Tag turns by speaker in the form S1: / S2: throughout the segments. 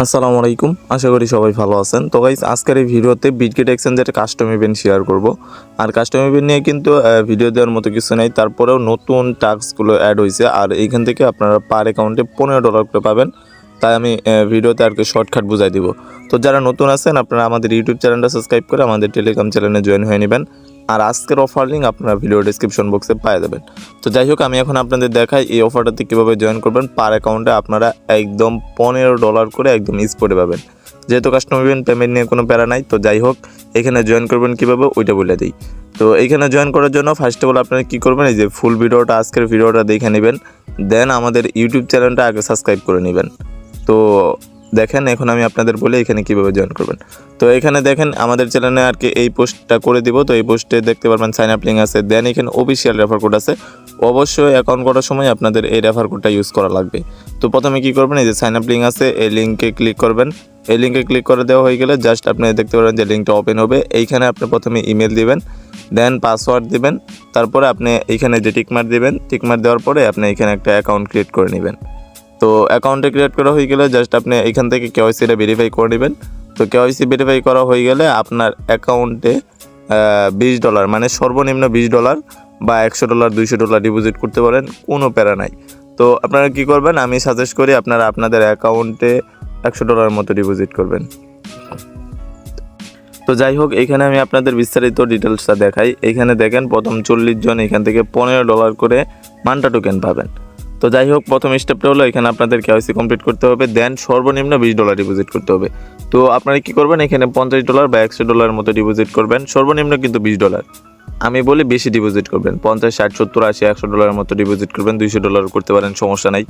S1: আসসালামু আলাইকুম, আশা করি সবাই ভালো আছেন। তো গাইস, আজকের এই ভিডিওতে বিটগেট এক্সচেঞ্জের কাস্টম ইভেন্ট শেয়ার করব। আর কাস্টম ইভেন্ট নিয়ে কিন্তু ভিডিও দেওয়ার মতো কিছু নেই, তারপরেও নতুন টাস্কগুলো অ্যাড হয়েছে আর এইখান থেকে আপনারা পার অ্যাকাউন্টে $15 করে পাবেন। তাই আমি ভিডিওতে আর কি শর্টকাট বুঝাই দিব। তো যারা নতুন আছেন আপনারা আমাদের ইউটিউব চ্যানেলটা সাবস্ক্রাইব করে আমাদের টেলিগ্রাম চ্যানেলে জয়েন হয়ে নেবেন। আর আজকের অফার লিঙ্ক আপনারা ভিডিও ডেসক্রিপশন বক্সে পেয়ে যাবেন। তো যাই হোক, আমি এখন আপনাদের দেখাই এই অফারটাতে কীভাবে জয়েন করবেন। পার অ্যাকাউন্টে আপনারা একদম $15 করে একদম স্পটে পাবেন। যেহেতু কাস্টম ইভেন্ট পেমেন্ট নিয়ে কোনো প্যারা নাই, তো যাই হোক এখানে জয়েন করবেন কীভাবে ওইটা বলে দিই। তো এইখানে জয়েন করার জন্য ফার্স্ট অফ অল আপনারা কী করবেন, এই যে ফুল ভিডিওটা আজকের ভিডিওটা দেখে নেবেন, দেন আমাদের ইউটিউব চ্যানেলটা আগে সাবস্ক্রাইব করে নেবেন। তো দেখেন এখন আমি আপনাদের বলি এখানে কীভাবে জয়েন করবেন। তো এখানে দেখেন আমাদের চ্যানেলে আর কি এই পোস্টটা করে দিব। তো এই পোস্টে দেখতে পারবেন সাইন আপ লিঙ্ক আছে, দেন এখানে অফিসিয়াল রেফার কোড আছে। অবশ্যই অ্যাকাউন্ট করার সময় আপনাদের এই রেফার কোডটা ইউজ করা লাগবে। তো প্রথমে কী করবেন, এই যে সাইন আপ লিঙ্ক আছে এই লিঙ্কে ক্লিক করবেন। এই লিঙ্কে ক্লিক করে দেওয়া হয়ে গেলে জাস্ট আপনি দেখতে পারবেন যে লিঙ্কটা ওপেন হবে। এইখানে আপনি প্রথমে ইমেল দিবেন, দেন পাসওয়ার্ড দিবেন, তারপরে আপনি এইখানে যে টিকমার্ক দিবেন, টিকমার্ক দেওয়ার পরে আপনি এখানে একটা অ্যাকাউন্ট ক্রিয়েট করে নেবেন। তো অ্যাকাউন্টে ক্রিয়েট করা হয়ে গেলে জাস্ট আপনি এখান থেকে কেওয়াইসিটা ভেরিফাই করে নেবেন। তো কেওয়াইসি ভেরিফাই করা হয়ে গেলে আপনার অ্যাকাউন্টে $20 মানে সর্বনিম্ন $20 বা $100 $200 ডিপোজিট করতে পারেন, কোনো প্যারা নাই। তো আপনারা কি করবেন, আমি সাজেস্ট করি আপনারা আপনাদের অ্যাকাউন্টে $100 মতো ডিপোজিট করবেন। তো যাই হোক এখানে আমি আপনাদের বিস্তারিত ডিটেলসটা দেখাই। এইখানে দেখেন প্রথম 40 জন এখান থেকে $15 করে মান্টা টোকেন পাবেন। তো যাই হোক প্রথম স্টেপটা হলো এখানে আপনাদের কেওয়াইসি কমপ্লিট করতে হবে, দেন সর্বনিম্ন $20 ডিপোজিট করতে হবে। তো আপনারা কি করবেন, এখানে $50 বা $100 মতো ডিপোজিট করবেন, সর্বনিম্ন কিন্তু $20। আমি বলি বেশি ডিপোজিট করবেন, 50 60 70 80 $100 মতো ডিপোজিট করবেন, $200 করতে পারেন, সমস্যা নাই।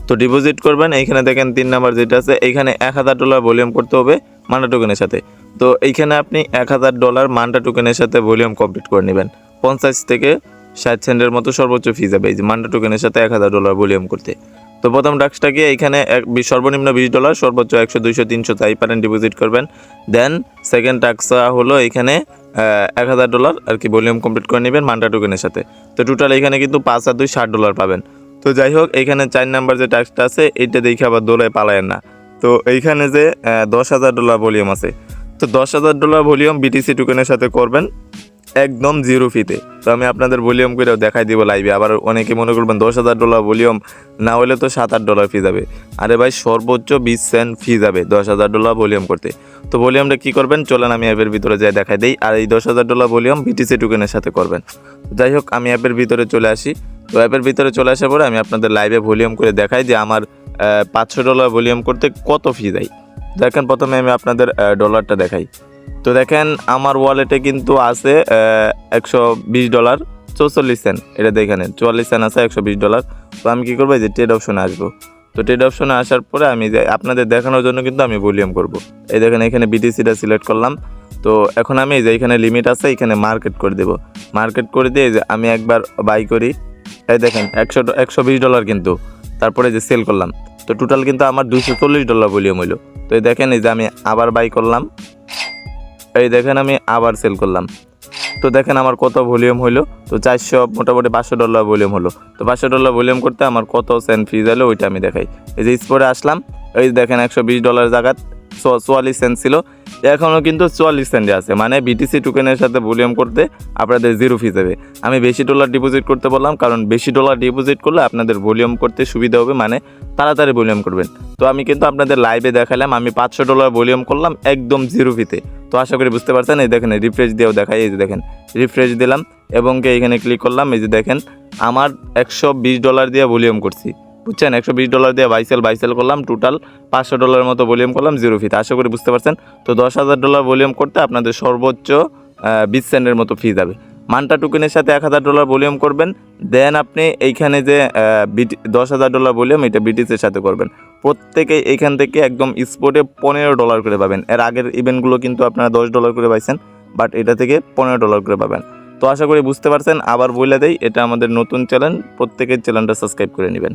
S1: তো ডিপোজিট করবেন। এইখানে দেখেন 3 নাম্বার যেটা আছে, এইখানে $1000 ভলিউম করতে হবে মান্টা টোকেনের সাথে। তো এইখানে আপনি $1000 মান্টা টোকেনের সাথে ভলিউম কমপ্লিট করে নেবেন। 50 থেকে 60 সেন্টের মতো সর্বোচ্চ ফি যাবে এই যে মান্টা টোকেনের সাথে $1000 ভলিউম করতে। তো প্রথম টাস্কটাকে এইখানে সর্বনিম্ন $20, সর্বোচ্চ 100 200 300 চাই পারেন ডিপোজিট করবেন। দেন সেকেন্ড টাস্কটা হলো এখানে $1000 আর কি ভলিউম কমপ্লিট করে নেবেন মান্টা টোকেনের সাথে। তো টোটাল এখানে কিন্তু 5 আর 2 $60 পাবেন। তো যাই হোক এখানে 4 নাম্বার যে টাস্কটা আছে এইটা দেখে আবার দৌড়ায় পালায়েন না। তো এইখানে যে $10,000 ভলিউম আছে, তো $10,000 ভলিউম বিটিসি টোকেনের সাথে করবেন একদম জিরো ফিতে। তো আমি আপনাদের ভলিউম করে দেখাই দিব লাইভে। আবার অনেকে মনে করবেন $10,000 ভলিউম না হলে তো $7-8 ফি যাবে। আরে ভাই সর্বোচ্চ 20 সেন্ট ফি যাবে $10,000 ভলিউম করতে। তো ভলিউমটা কী করবেন চলেন আমি অ্যাপের ভিতরে যাই দেখাই দিই। আর এই $10,000 ভলিউম বিটিসি টোকেনের সাথে করবেন। যাই হোক আমি অ্যাপের ভিতরে চলে আসি। তো অ্যাপের ভিতরে চলে আসার পরে আমি আপনাদের লাইভে ভলিউম করে দেখাই যে আমার $500 ভলিউম করতে কত ফি যায়। দেখেন প্রথমে আমি আপনাদের ডলারটা দেখাই। তো দেখেন আমার ওয়ালেটে কিন্তু আছে $120 44 সেন্ট, এটা দেখেন 44 সেন্ট আছে $120। তো আমি কী করবো, এই যে ট্রেড অপশনে আসবো। তো ট্রেড অপশনে আসার পরে আমি যে আপনাদের দেখানোর জন্য কিন্তু আমি ভলিউম করব। এই দেখেন এখানে বিটিসিটা সিলেক্ট করলাম। তো এখন আমি যে এখানে লিমিট আছে এখানে মার্কেট করে দেবো। মার্কেট করে দিয়ে যে আমি একবার বাই করি, এই দেখেন $120 কিন্তু, তারপরে যে সেল করলাম। তো টোটাল কিন্তু আমার $240 ভলিউম হইলো। তো এই দেখেন এই যে আমি আবার বাই করলাম, এই দেখেন আমি আবার সেল করলাম। তো দেখেন আমার কত ভলিউম হইলো, তো 400 মোটামুটি $500 ভলিউম হলো। তো $500 ভলিউম করতে আমার কত সেন্ট ফি হলো ওইটা আমি দেখাই। এই যে স্পোর্টে আসলাম, এই দেখেন $120 জায়গাত 44 সেন্ট ছিল, এখনও কিন্তু 44 সেন্টে আছে। মানে বিটিসি টোকেনের সাথে ভলিউম করতে আপনাদের জিরো ফি যাবে। আমি বেশি ডলার ডিপোজিট করতে বললাম, কারণ বেশি ডলার ডিপোজিট করলে আপনাদের ভলিউম করতে সুবিধা হবে, মানে তাড়াতাড়ি ভলিউম করবেন। তো আমি কিন্তু আপনাদের লাইভে দেখালাম আমি $500 ভলিউম করলাম একদম জিরো ফিতে। তো আশা করি বুঝতে পারছেন। এই দেখেন রিফ্রেশ দিয়েও দেখাই, এই যে দেখেন রিফ্রেশ দিলাম এবং এখানে ক্লিক করলাম। এই যে দেখেন আমার $120 দিয়ে ভলিউম করছি, বুঝছেন, $120 দিয়ে বাইসেল করলাম, টোটাল $500 মতো ভলিউম করলাম জিরো ফিতে। আশা করি বুঝতে পারছেন। তো $10,000 ভলিউম করতে আপনাদের সর্বোচ্চ 20 সেন্টের মতো ফি যাবে। মান্টা টোকেনের সাথে $1,000 ভলিউম করবেন, দেন আপনি এইখানে যে $10,000 ভলিউম এটা বিটিসির সাথে করবেন। প্রত্যেকে এইখান থেকে একদম স্পটে $15 করে পাবেন। এর আগের ইভেন্টগুলো কিন্তু আপনারা $10 করে পাইছেন, বাট এটা থেকে $15 করে পাবেন। তো আশা করি বুঝতে পারছেন। আবার বলে দেই, এটা আমাদের নতুন চ্যানেল, প্রত্যেকের চ্যানেলটা সাবস্ক্রাইব করে নেবেন।